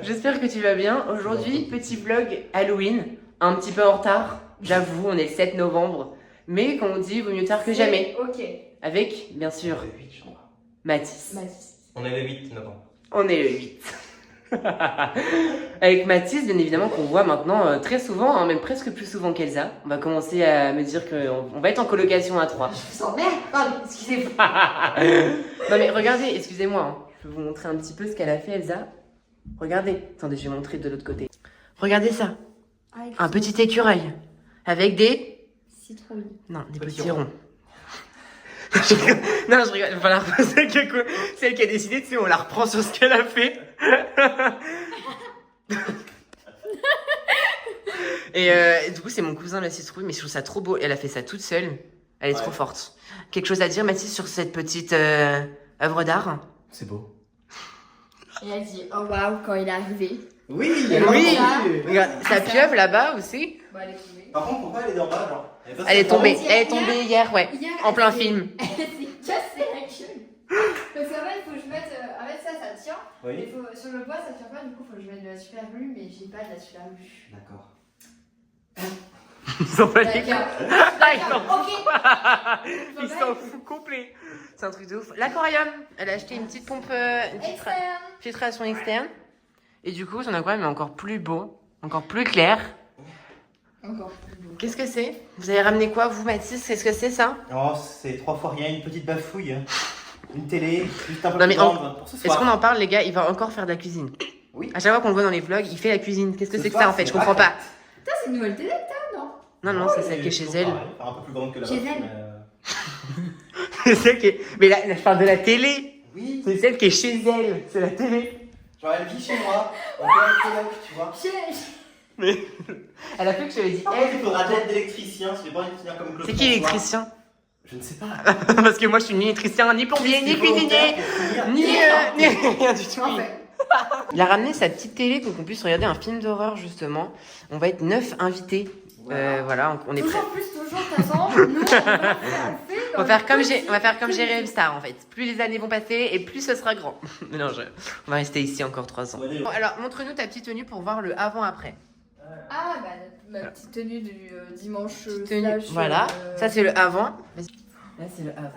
J'espère que tu vas bien. Aujourd'hui, petit vlog Halloween. Un petit peu en retard, j'avoue, on est le 7 novembre. Mais comme on dit, vaut mieux tard que jamais. Ok. Avec, bien sûr, Le 8, je crois. Mathis. On est le 8 novembre. On est le 8. Avec Mathis, bien évidemment, qu'on voit maintenant très souvent, hein, même presque plus souvent qu'Elsa. On va commencer à me dire qu'on va être en colocation à 3. Je vous emmerde. Pardon, excusez-moi. Non mais regardez, excusez-moi, hein. Je vais vous montrer un petit peu ce qu'elle a fait, Elsa. Regardez. Attendez, je vais montrer de l'autre côté. Regardez ça. Un petit écureuil. Avec des... Citrouille. Non, des Petit petits rond. ronds. Non, je rigole. Il va falloir c'est elle qui a décidé, tu sais, on la reprend sur ce qu'elle a fait. Et du coup, c'est mon cousin la citrouille, mais je trouve ça trop beau. Elle a fait ça toute seule. Elle est trop forte. Quelque chose à dire, Mathis, sur cette petite œuvre d'art? C'est beau. Et elle dit oh waouh quand il est arrivé. Oui, Oui. Regarde, sa pieuvre là-bas aussi. Bon, elle est tombée. Par contre, pourquoi elle est en bas, genre Elle est tombée. Hier, Elle est tombée hier, ouais. Hier, En plein elle s'est- film. Elle s'est cassée la gueule. Parce qu'en fait, il faut que je mette. En fait, ça tient. Oui. Il faut, sur le bois, ça tient pas. Du coup, il faut que je mette de la super glue, mais j'ai pas de la super glue. D'accord. Ils sont pas les D'accord. D'accord. Ok. Ils s'en foutent complet. C'est un truc de ouf. L'aquarium, elle a acheté une petite pompe, une petite Externe. filtration externe. Et du coup, son aquarium est encore plus beau, encore plus clair. Encore plus beau. Qu'est-ce que c'est? Vous avez ramené quoi, vous, Mathis? Qu'est-ce que c'est, ça? Oh, c'est 3 fois rien, une petite bafouille. Hein. Une télé, juste un peu Non, mais plus grande pour ce Est-ce soir. qu'on en parle, les gars? Il va encore faire de la cuisine. Oui. À chaque fois qu'on le voit dans les vlogs, il fait la cuisine. Qu'est-ce que Ce c'est que soir, ça, en fait? c'est Je comprends pas. Putain, c'est une nouvelle télé, t'as, non? Non, non, c'est celle qui est chez elle. Enfin, un peu plus grande que la Chez vôtre, elle. mais, C'est celle qui est... Mais là, je parle de la télé. Oui. C'est celle qui est chez elle. C'est la télé. Genre, elle vit chez moi. On fait un coloc, tu vois. Mais... Elle a fait que je lui ai dit... Par contre, il faudra de l'aide d'électricien, si j'ai pas envie de finir comme Claude C'est qui François. l'électricien? Je ne sais pas. Parce que moi, je suis ni électricien, ni plombier, ni cuisinier, ni rien du tout. En fait. Il a ramené sa petite télé pour qu'on puisse regarder un film d'horreur, justement. On va être 9 invités. Voilà, on est prêts. Toujours plus, toujours, de toute façon. Nous, On va faire comme Jérémy Star, en fait. Plus les années vont passer et plus ce sera grand. Mais non, on va rester ici encore 3 ans. Bon, alors, montre-nous ta petite tenue pour voir le avant-après. Ah, bah, ma petite tenue du dimanche. Tenue. slash, Voilà, ça c'est le avant. Là, c'est le avant.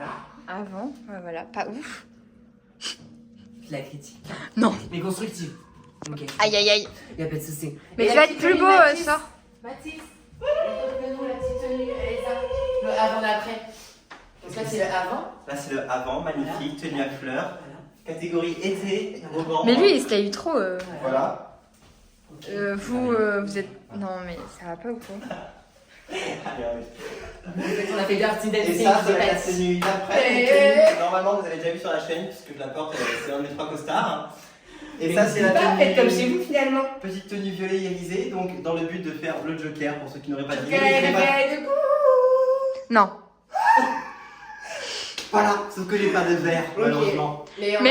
Avant, voilà, pas ouf. Je la critique. Non. Mais constructive. Ok. Aïe, aïe, aïe. Y a pas de souci. Mais Et tu la vas être petite plus tenue, beau, Mathis. sort. Mathis, montre-nous la petite tenue, Elsa. Le avant d'après. Donc ça c'est le avant. Là, c'est le avant, magnifique, tenue à fleurs. Catégorie été, ruban. Mais lui, il se l'a eu trop. Voilà. Vous êtes. Non, mais ça va pas ou quoi? On a fait Dirty Dancing. Et ça, de c'est la Mathis. tenue d'après. Et- une tenue que normalement, vous avez déjà vu sur la chaîne, puisque je la porte, c'est un de mes 3 costards. Et ça, c'est la pas tenue. faite comme chez vous finalement. Petite tenue violet irisée, donc dans le but de faire le Joker, pour ceux qui n'auraient pas dit. Non. Voilà, sauf que j'ai pas de verre, malheureusement. Mais, on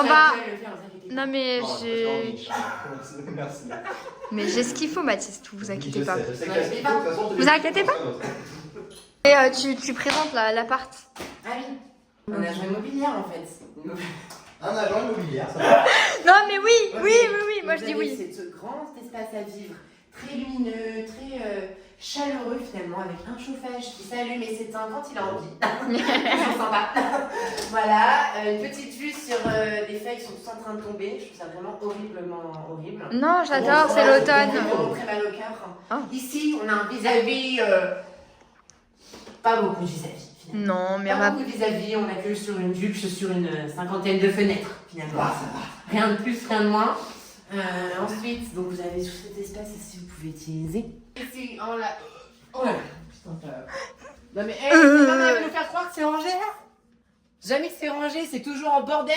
va- Non, mais Bon, j'ai. Merci. Mais j'ai ce qu'il faut, Mathis, vous inquiétez pas. Je sais que la de toute façon, Vous inquiétez pas. Et tu présentes l'appart. Ah oui. On a joué immobilière en fait. Un agent immobilier, ça va. Non, mais oui, moi je dis Vous avez oui. Ce grand espace à vivre, très lumineux, très chaleureux finalement, avec un chauffage qui s'allume et s'éteint quand il a envie. C'est sympa. Voilà, une petite vue sur des feuilles qui sont toutes en train de tomber. Je trouve ça vraiment horriblement horrible. Non, j'adore, c'est l'automne. Vraiment très mal au cœur. Oh. Ici, on a un vis-à-vis, pas beaucoup de vis-à-vis. Finalement. Non, mais on Pas va. beaucoup de vis-à-vis, on a que sur une vue, que sur une 50aine de fenêtres finalement. Ah, ça va. Rien de plus, rien de moins. Ensuite, donc vous avez tout cet espace ici, vous pouvez utiliser. Ici, on l'a. Oh là, putain, non mais, hey, c'est pas mal de nous faire croire que c'est rangé là. Jamais que c'est rangé, c'est toujours en bordel.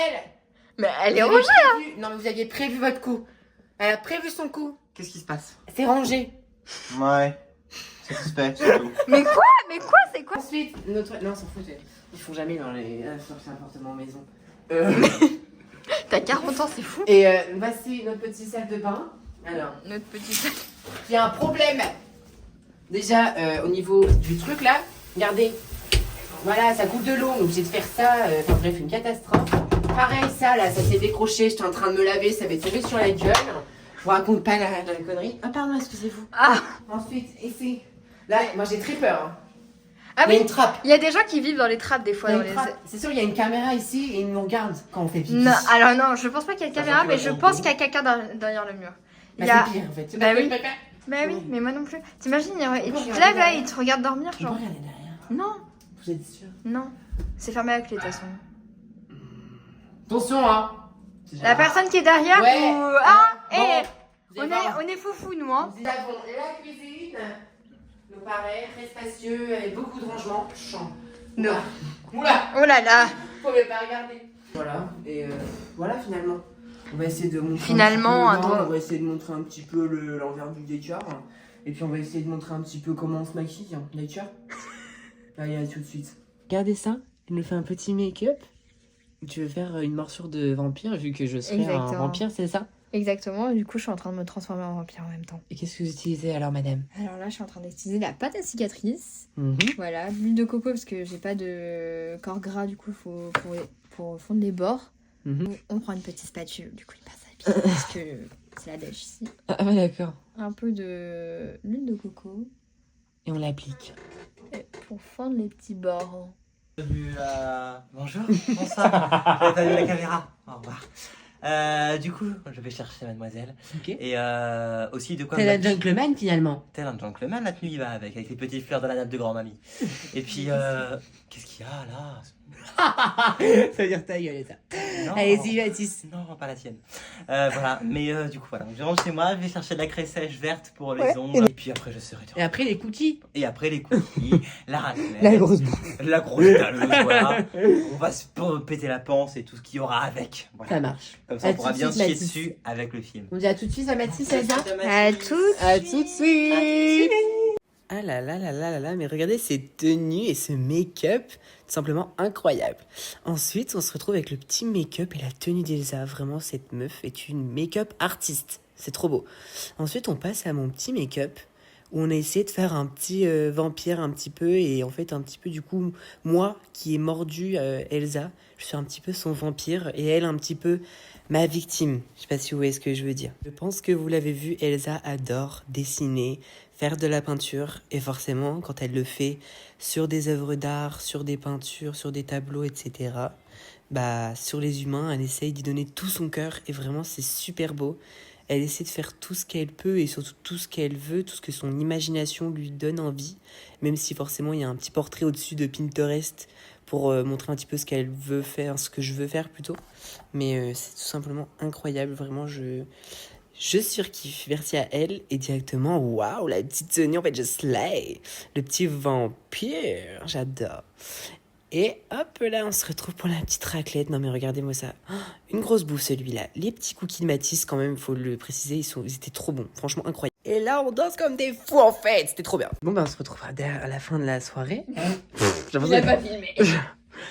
Mais elle est Vous aviez rangée. prévu- Non mais vous aviez prévu votre coup. Elle a prévu son coup. Qu'est-ce qui se passe? C'est rangé. Ouais. C'est suspect, c'est tout. Mais quoi? C'est quoi? Ensuite, notre. Non, on s'en fout. Ils font jamais dans les. Sur ces appartements maison. T'as 40 ans, c'est fou. Et voici notre petite salle de bain. Alors, Notre petite. il y a un problème. Déjà, au niveau du truc là, regardez. Voilà, ça coûte de l'eau, donc j'ai de faire ça. Enfin bref, une catastrophe. pareil, ça s'est décroché. J'étais en train de me laver, ça m'est tombé sur la gueule. Je vous raconte pas la connerie. Ah, pardon, excusez-vous. Ah. Ensuite, ici. Là, moi j'ai très peur. Hein. Ah Il y a oui, une trappe. il y a des gens qui vivent dans les trappes des fois. Il y a Dans une les... trappe. C'est sûr, il y a une caméra ici et ils nous regardent quand on fait pipi. Non, alors non, je pense pas qu'il y a de Ça caméra, fait mais que je la pense photo. qu'il y a quelqu'un derrière le mur. Bah, Il y a... c'est pire en fait. C'est Bah pas oui. papa. Bah oui, mais moi non plus. T'imagines, et peut tu te regarder lèves là, derrière. il te regarde dormir, On peut genre. regarder derrière. Non, Vous êtes sûr? non. C'est fermé avec les de toute façon. Attention, hein. La personne qui est derrière Ouais. ou... Ah, Bon, eh, vous allez voir. on est foufou, nous, hein. Nous avons la cuisine, nous paraît très spacieux, avec beaucoup de rangements. Champ. Non. Oula, Oh là là. faut même pas regarder. Voilà, et voilà finalement. On va essayer de montrer Finalement, un petit peu, un on va essayer de montrer un petit peu l'envers du décor. Et puis on va essayer de montrer un petit peu comment on se maquille, hein, d'accord? Allez, à tout de suite. Regardez ça, il nous fait un petit make-up. Tu veux faire une morsure de vampire vu que je serai Exactement. un vampire, c'est ça? Exactement, du coup, je suis en train de me transformer en vampire en même temps. Et qu'est-ce que vous utilisez alors, madame? Alors là, je suis en train d'utiliser la pâte à cicatrice. Mhm. Voilà, l'huile de coco parce que j'ai pas de corps gras, du coup, pour fondre les bords. Mhm. On prend une petite spatule, du coup, il passe à la parce que c'est la dèche ici. Ah ouais, d'accord. Un peu de l'huile de coco Et on l'applique. et pour fondre les petits bords. Bonjour, bonsoir. T'as vu la caméra? Au revoir. Du coup, je vais chercher mademoiselle. Ok. Et aussi de quoi C'est me la maquiller. gentleman finalement. Tel un gentleman, la tenue il va avec les petites fleurs de la nappe de grand-mamie. Et puis, qu'est-ce qu'il y a là? Ça veut dire ta gueule, ça. Non. Allez-y, Mathis. Non, pas la tienne. Voilà, mais du coup, voilà. Je rentre chez moi, je vais chercher de la craie sèche verte pour les ongles. Et puis après, je serai de Et après, les cookies. Et après, les cookies, la raclette, La grosse bouffe. la grosse dalleuse, voilà. On va se péter la panse et tout ce qu'il y aura avec. Voilà. Ça marche. Comme ça, À on pourra tout de bien se suite, chier Mathis. dessus avec le film. On dit à tout de suite à Mathis, Elsa. À tout. À tout de suite. Ah là là là là là là, mais regardez ces tenues et ce make-up, tout simplement incroyable. Ensuite, on se retrouve avec le petit make-up et la tenue d'Elsa. Vraiment, cette meuf est une make-up artiste. C'est trop beau. Ensuite, on passe à mon petit make-up où on a essayé de faire un petit vampire un petit peu et en fait un petit peu du coup, moi qui ai mordu Elsa, je suis un petit peu son vampire et elle un petit peu ma victime. Je sais pas si vous voyez ce que je veux dire. Je pense que vous l'avez vu, Elsa adore dessiner, faire de la peinture et forcément quand elle le fait sur des œuvres d'art, sur des peintures, sur des tableaux, etc. Bah sur les humains, elle essaye d'y donner tout son cœur et vraiment c'est super beau. Elle essaie de faire tout ce qu'elle peut et surtout tout ce qu'elle veut, tout ce que son imagination lui donne envie, même si forcément il y a un petit portrait au-dessus de Pinterest pour montrer un petit peu ce qu'elle veut faire, ce que je veux faire plutôt. Mais c'est tout simplement incroyable, vraiment je surkiffe. Merci à elle et directement, waouh, la petite tenue, en fait je slay, le petit vampire, j'adore. Et hop là, on se retrouve pour la petite raclette. Non mais regardez-moi ça. Oh, une grosse bouffe celui-là. Les petits cookies de Mathis quand même, faut le préciser, ils étaient trop bons. Franchement incroyable. Et là, on danse comme des fous en fait. C'était trop bien. Bon ben on se retrouvera à la fin de la soirée. Il a pas filmé.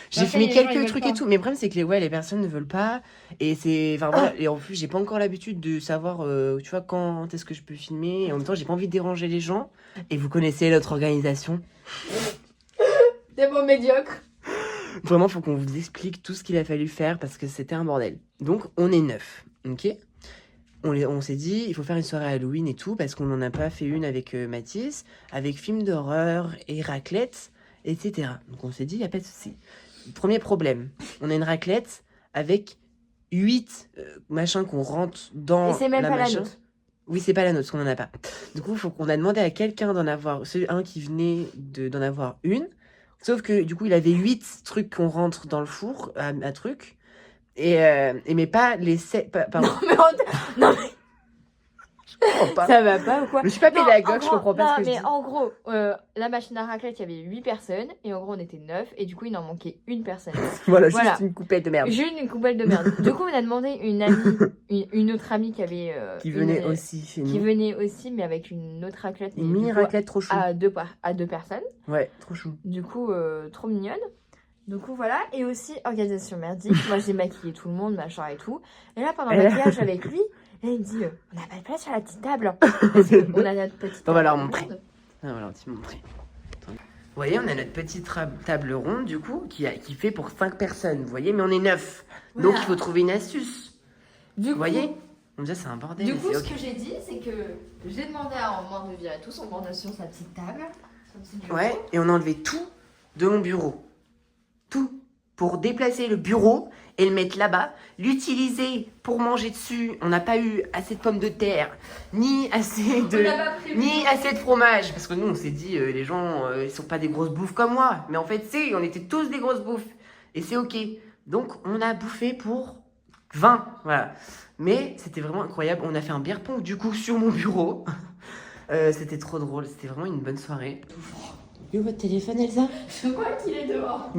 J'ai Bah, filmé les gens, ils quelques veulent trucs pas. et tout. Mais le problème, c'est que les personnes ne veulent pas. Et c'est. Enfin voilà. Et en plus, j'ai pas encore l'habitude de savoir, tu vois, quand est-ce que je peux filmer. Et en même temps, j'ai pas envie de déranger les gens. Et vous connaissez notre organisation. C'est bon, médiocre. Vraiment, faut qu'on vous explique tout ce qu'il a fallu faire parce que c'était un bordel. Donc, on est 9, ok? On s'est dit, il faut faire une soirée Halloween et tout parce qu'on n'en a pas fait une avec Mathis, avec film d'horreur et raclette, etc. Donc, on s'est dit, il n'y a pas de souci. Premier problème, on a une raclette avec 8 machins qu'on rentre dans Et c'est même la pas la machin. nôtre. Oui, c'est pas la nôtre, parce qu'on n'en a pas. Du coup, on a demandé à quelqu'un d'en avoir, un qui venait d'en avoir une. Sauf que du coup, il avait 8 trucs qu'on rentre dans le four à truc. Et mais pas les 7. Pardon. Non mais Je comprends pas. ça va pas ou quoi? Je suis pas Non, pédagogue, en je gros- comprends pas non, ce que je mais dis. en gros, la machine à raclette, il y avait 8 personnes. Et en gros, on était 9. Et du coup, il en manquait une personne. Voilà, voilà. juste une coupette de merde. J'ai eu une coupelle de merde. Du coup, on a demandé une amie, une autre amie qui avait. Qui venait aussi chez Qui nous. venait aussi, mais avec une autre raclette. Une mais mini du coup, raclette trop chou. à deux personnes. Ouais, trop chou. Du coup, trop mignonne. Du coup, voilà. Et aussi, organisation merdique. Moi, j'ai maquillé tout le monde, machin et tout. Et là, pendant le maquillage avec lui, là, il me dit on n'a pas de place sur la petite table. Parce qu'on a notre petite On va leur table. montrer. Ah, voilà, on va te montrer. Vous voyez, on a notre petite table ronde, du coup, qui fait pour 5 personnes. Vous voyez, mais on est 9. Voilà. Donc, il faut trouver une astuce. Du Vous coup, voyez? On dit, c'est un bordel. Du mais coup, c'est ce ok. que j'ai dit, c'est que j'ai demandé à Armand de virer tout son bordel sur sa petite table, son petit bureau. Ouais, et on a enlevé tout de mon bureau. Tout. Pour déplacer le bureau et le mettre là-bas. L'utiliser pour manger dessus. On n'a pas eu assez de pommes de terre, ni assez On de... n'a pas prévu. Ni assez de fromage. Parce que nous, on s'est dit, les gens, ils sont pas des grosses bouffes comme moi. Mais en fait, on était tous des grosses bouffes. Et c'est ok. Donc, on a bouffé pour 20. Voilà. Mais c'était vraiment incroyable. On a fait un beer pong, du coup, sur mon bureau. C'était trop drôle. C'était vraiment une bonne soirée. Où est votre téléphone, Elsa? Je crois qu'il est dehors.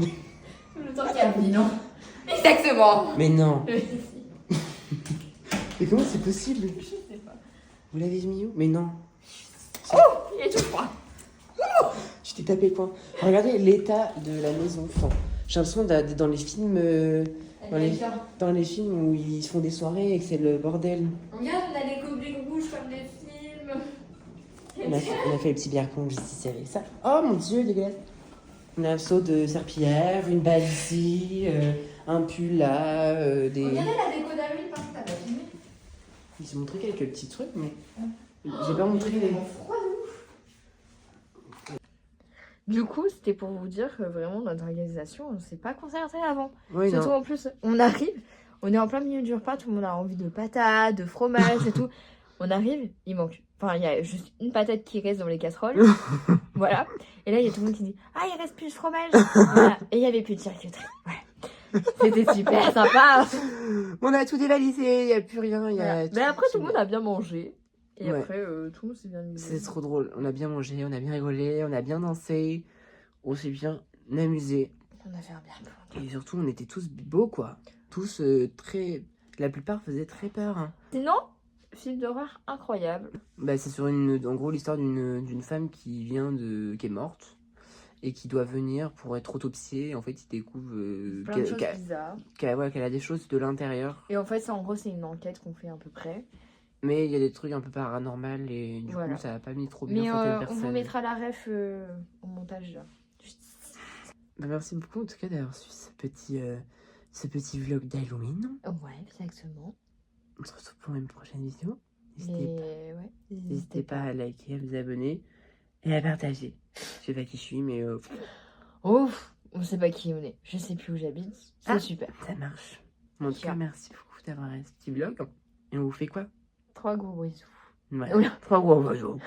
Le temps qu'il y a mis, non? Exactement. Mais non. Je Mais comment c'est possible? sais pas. Vous l'avez mis où? Mais non. Il est tout froid. Je t'ai tapé le coin. Regardez l'état de la maison. Enfin, j'ai l'impression d'être dans les films, dans les films où ils font des soirées et que c'est le bordel. Regarde, on a les gobelets rouges comme des films. On a fait le petit bière pong ici, serré. Ça. Oh mon dieu, dégueulasse. On a un seau de serpillière, une balle ici, un pull là, des. Regardez la déco d'Halloween, par contre, t'as pas filmé. Ils ont montré quelques petits trucs, mais j'ai pas montré les. Froid de ouf. Du coup, c'était pour vous dire que vraiment notre organisation, on ne s'est pas concerté avant. Oui, Surtout non. en plus, on arrive, on est en plein milieu du repas, tout le monde a envie de patates, de fromage et tout. On arrive, il manque. Enfin, il y a juste une patate qui reste dans les casseroles. Voilà. Et là, il y a tout le monde qui dit ah, il reste plus de fromage. Voilà. Et il y avait plus de charcuterie. Voilà. C'était super sympa. On a tout dévalisé, il n'y a plus rien. Voilà. Mais après, tout le monde a bien mangé. Et Ouais. après, tout le monde s'est bien amusé. C'est trop drôle. On a bien mangé, on a bien rigolé, on a bien dansé, on s'est bien amusé. On a fait un bien. Et surtout, on était tous beaux, quoi. Tous très. La plupart faisaient très peur. Hein. Sinon, film d'horreur incroyable. Bah, c'est sur en gros l'histoire d'une femme qui est morte et qui doit venir pour être autopsiée. En fait, il découvre Plein de choses bizarres. qu'elle a des choses de l'intérieur. Et en fait, en gros, c'est une enquête qu'on fait à peu près. Mais il y a des trucs un peu paranormals et du Voilà. coup, ça a pas mis trop bien Mais certaines on personnes. vous mettra la ref au montage là. Bah, merci beaucoup en tout cas d'avoir suivi ce petit vlog d'Halloween. Ouais, exactement. On se retrouve pour une prochaine vidéo. N'hésitez pas. À liker, à vous abonner et à partager. Je sais pas qui je suis, mais Ouf, on sait pas qui on est. Je sais plus où j'habite. C'est super. ça marche. Bon, en tout cas, Ciao. merci beaucoup d'avoir regardé ce petit vlog. Et on vous fait quoi? 3 gros bisous. Ouais. Oula. 3 gros bisous.